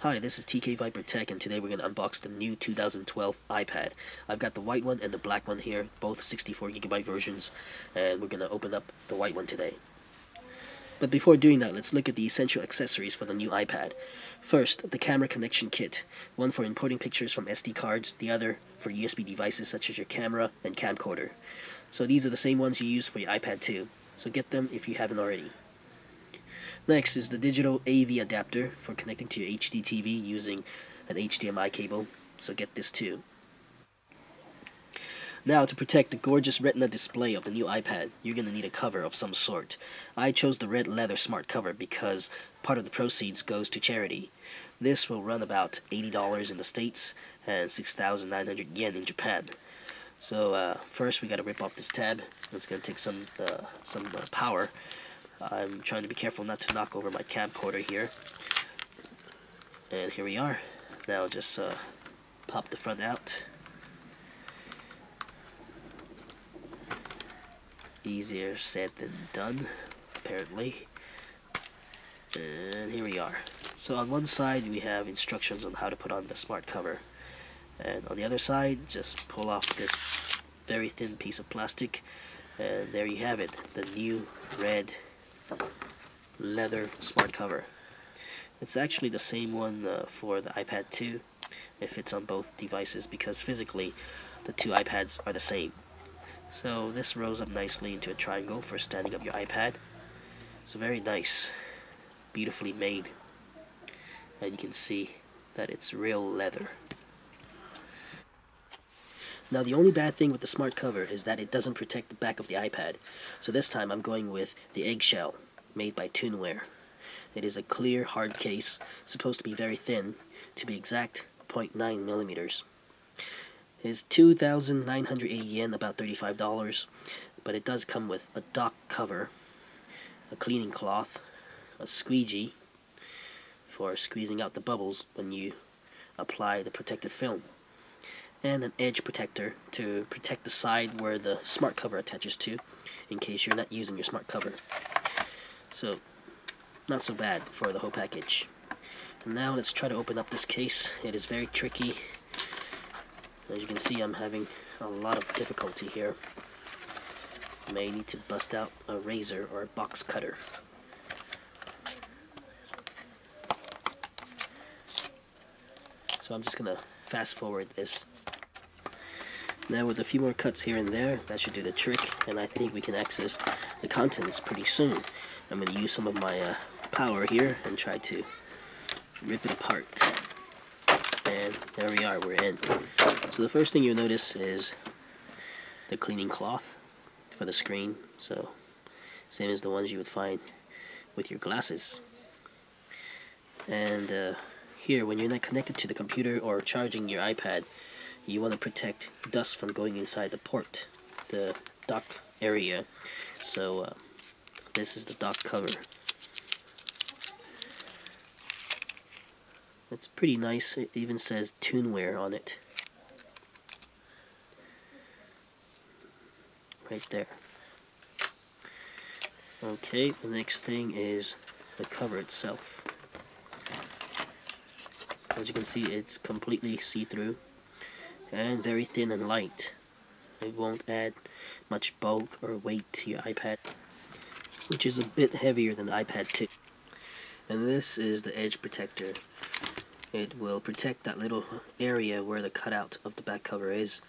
Hi, this is tkviper.tech, and today we're going to unbox the new 2012 iPad. I've got the white one and the black one here, both 64GB versions, and we're going to open up the white one today. But before doing that, let's look at the essential accessories for the new iPad. First, the camera connection kit, one for importing pictures from SD cards, the other for USB devices such as your camera and camcorder. So these are the same ones you use for your iPad too, so get them if you haven't already. Next is the digital AV adapter for connecting to your HD TV using an HDMI cable, so get this too. Now, to protect the gorgeous Retina display of the new iPad, you're going to need a cover of some sort. I chose the red leather smart cover because part of the proceeds goes to charity. This will run about $80 in the States and 6,900 yen in Japan. So first we got to rip off this tab. It's going to take some power. I'm trying to be careful not to knock over my camcorder here. And here we are. Now just pop the front out. Easier said than done, apparently. And here we are. So on one side we have instructions on how to put on the smart cover. And on the other side, just pull off this very thin piece of plastic. And there you have it, the new red leather smart cover. It's actually the same one for the iPad 2. It fits on both devices because physically the two iPads are the same. So this rolls up nicely into a triangle for standing up your iPad. So very nice, beautifully made, and you can see that it's real leather. Now the only bad thing with the smart cover is that it doesn't protect the back of the iPad. So this time I'm going with the Eggshell, made by Tunewear. It is a clear, hard case, supposed to be very thin, to be exact, 0.9 millimeters. It is 2,980 yen, about $35, but it does come with a dock cover, a cleaning cloth, a squeegee for squeezing out the bubbles when you apply the protective film, and an edge protector to protect the side where the smart cover attaches to, in case you're not using your smart cover. So, not so bad for the whole package. And now let's try to open up this case. It is very tricky. As you can see, I'm having a lot of difficulty here. I may need to bust out a razor or a box cutter. So I'm just gonna fast forward this. Now with a few more cuts here and there, that should do the trick, and I think we can access the contents pretty soon. I'm going to use some of my power here and try to rip it apart. And there we are, we're in. So the first thing you'll notice is the cleaning cloth for the screen. So same as the ones you would find with your glasses. And here, when you're not connected to the computer or charging your iPad, you want to protect dust from going inside the port, the dock area. So this is the dock cover. It's pretty nice. It even says Tunewear on it. Right there. Okay, the next thing is the cover itself. As you can see, it's completely see-through and very thin and light. It won't add much bulk or weight to your iPad, which is a bit heavier than the iPad 2. And this is the edge protector. It will protect that little area where the cutout of the back cover is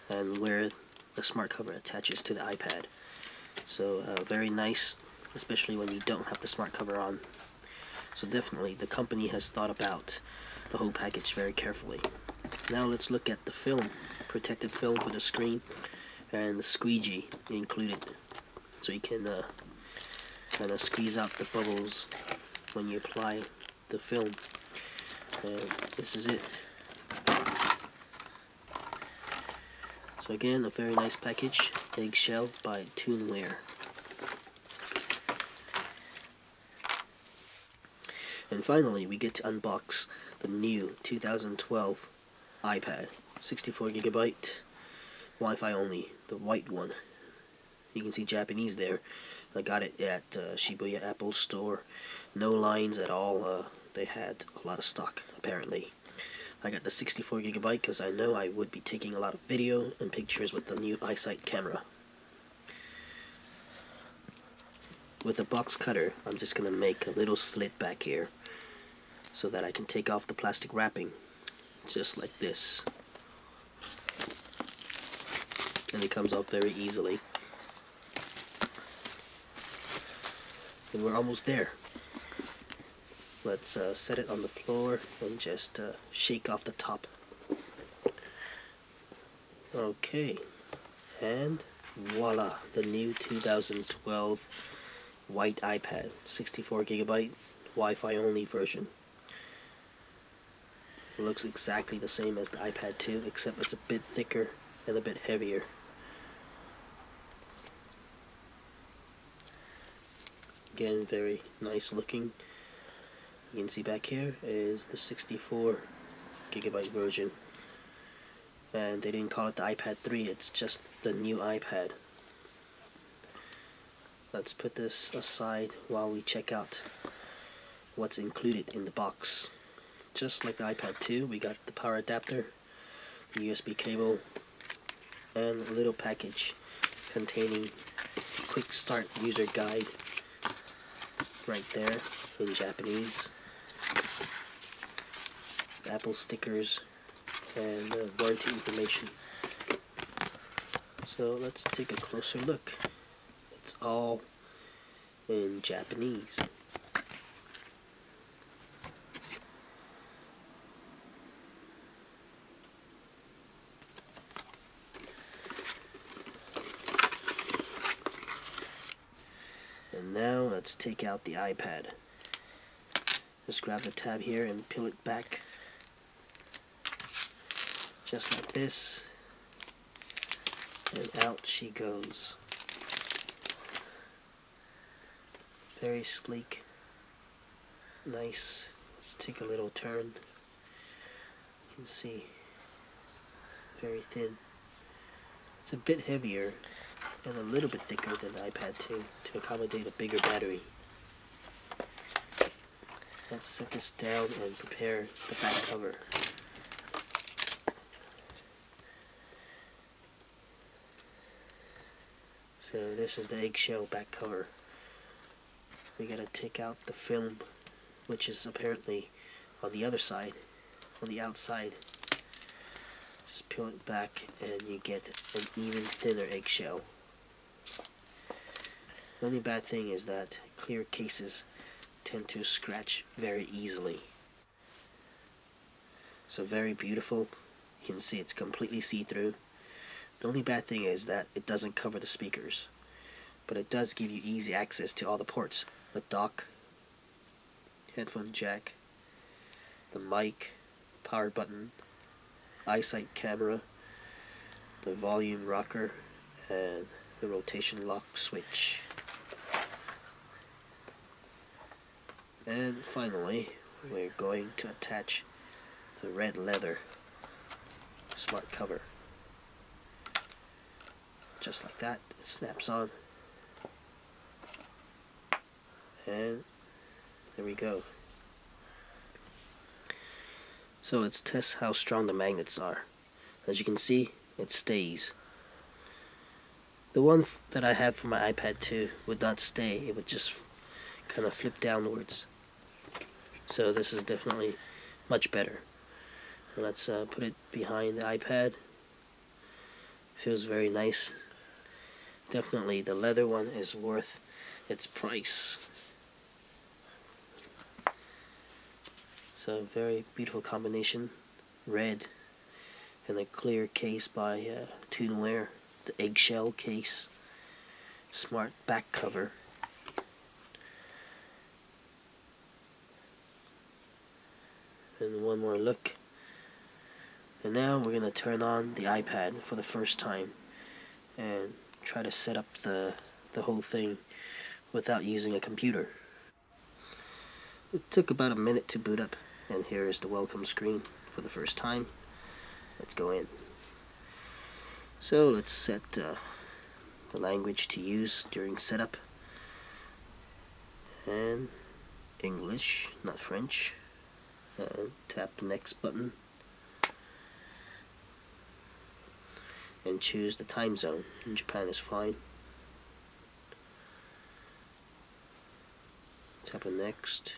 and where the smart cover attaches to the iPad. So very nice, especially when you don't have the smart cover on. So definitely the company has thought about the whole package very carefully. Now let's look at the film, protective film for the screen, and the squeegee included, so you can kind of squeeze out the bubbles when you apply the film. And this is it. So again, a very nice package, Eggshell by Tunewear. And finally, we get to unbox the new 2012 iPad, 64GB, Wi-Fi only, the white one. You can see Japanese there. I got it at Shibuya Apple Store. No lines at all. they had a lot of stock apparently. I got the 64GB because I know I would be taking a lot of video and pictures with the new iSight camera. With the box cutter, I'm just going to make a little slit back here so that I can take off the plastic wrapping, just like this. And it comes off very easily. And we're almost there. Let's set it on the floor and just shake off the top. Okay, and voila, the new 2012 white iPad, 64GB, Wi-Fi only version. It looks exactly the same as the iPad 2, except it's a bit thicker and a bit heavier. Again, very nice looking. You can see back here is the 64GB version. And they didn't call it the iPad 3, it's just the new iPad. Let's put this aside while we check out what's included in the box. Just like the iPad 2, we got the power adapter, the USB cable, and a little package containing quick start user guide right there in Japanese, Apple stickers, and warranty information. So let's take a closer look. It's all in Japanese. And now let's take out the iPad. Just grab the tab here and peel it back. Just like this. And out she goes. Very sleek. Nice. Let's take a little turn. You can see. Very thin. It's a bit heavier and a little bit thicker than the iPad 2 to accommodate a bigger battery. Let's set this down and prepare the back cover. So this is the Eggshell back cover. We gotta take out the film, which is apparently on the other side, on the outside. Just peel it back and you get an even thinner eggshell. The only bad thing is that clear cases tend to scratch very easily. So very beautiful. You can see it's completely see-through. The only bad thing is that it doesn't cover the speakers, but it does give you easy access to all the ports. The dock, headphone jack, the mic, power button, iSight camera, the volume rocker, and the rotation lock switch. And finally, we're going to attach the red leather smart cover. Just like that, it snaps on. And there we go. So let's test how strong the magnets are. As you can see, it stays. The one that I have for my iPad 2 would not stay, it would just kind of flip downwards. So this is definitely much better. Let's put it behind the iPad. Feels very nice. Definitely the leather one is worth its price. So very beautiful combination. Red and a clear case by Tunewear. The Eggshell case. Smart back cover. And one more look. And now we're going to turn on the iPad for the first time and try to set up the whole thing without using a computer. It took about a minute to boot up, and here is the welcome screen for the first time. Let's go in. So let's set the language to use during setup, and English, not French. tap the next button and choose the time zone. In Japan is fine. Tap on next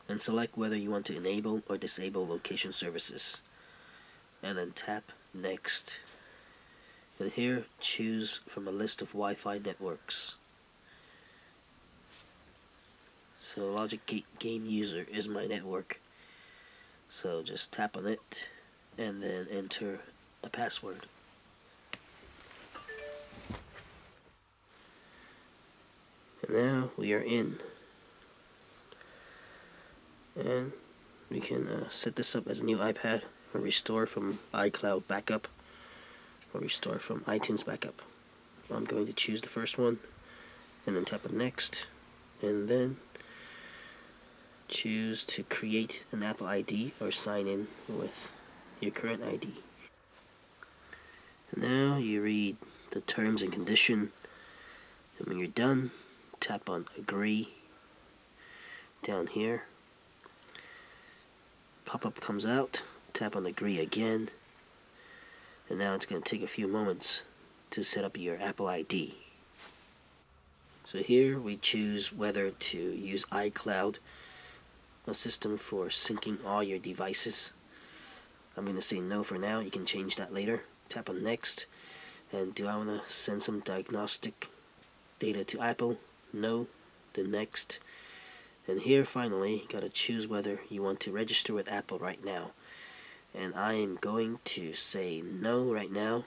and select whether you want to enable or disable location services, and then tap next, and here choose from a list of Wi-Fi networks. So Logic Gate Game User is my network, so just tap on it and then enter a password. And now we are in, and we can set this up as a new iPad, or restore from iCloud backup, or restore from iTunes backup. I'm going to choose the first one and then tap on next, and then choose to create an Apple ID or sign in with your current ID. And now you read the terms and condition, and when you're done, tap on agree down here. Pop-up comes out, tap on agree again, and now it's going to take a few moments to set up your Apple ID. So here we choose whether to use iCloud, a system for syncing all your devices. I'm going to say no for now. You can change that later. Tap on next, and do I want to send some diagnostic data to Apple? No. Then next, and here finally you gotta choose whether you want to register with Apple right now, and I am going to say no right now.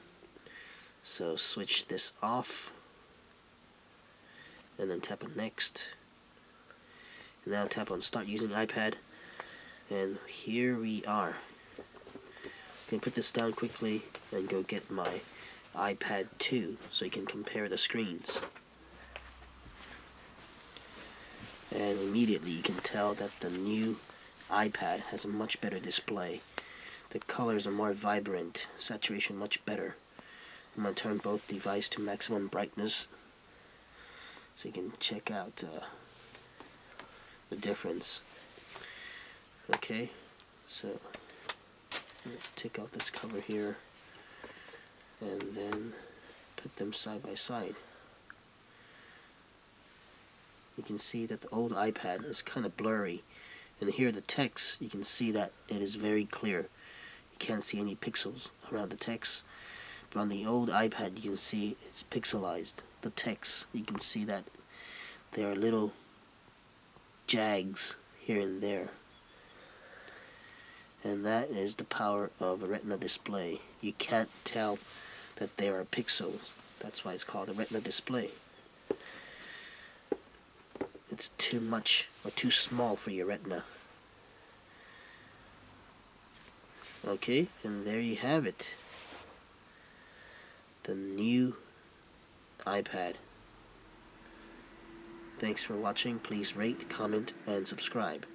So switch this off and then tap on next, and now tap on start using iPad, and here we are. I'm going to put this down quickly and go get my iPad 2 so you can compare the screens. And immediately you can tell that the new iPad has a much better display. The colors are more vibrant, saturation much better. I'm going to turn both devices to maximum brightness so you can check out the difference. Okay, so let's take out this cover here and then put them side by side. You can see that the old iPad is kind of blurry, and here the text, you can see that it is very clear. You can't see any pixels around the text, but on the old iPad you can see it's pixelized. The text, you can see that there are little jags here and there, and that is the power of a Retina display. You can't tell that there are pixels. That's why it's called a Retina display. It's too much or too small for your Retina. Okay, and there you have it. The new iPad. Thanks for watching. Please rate, comment, and subscribe.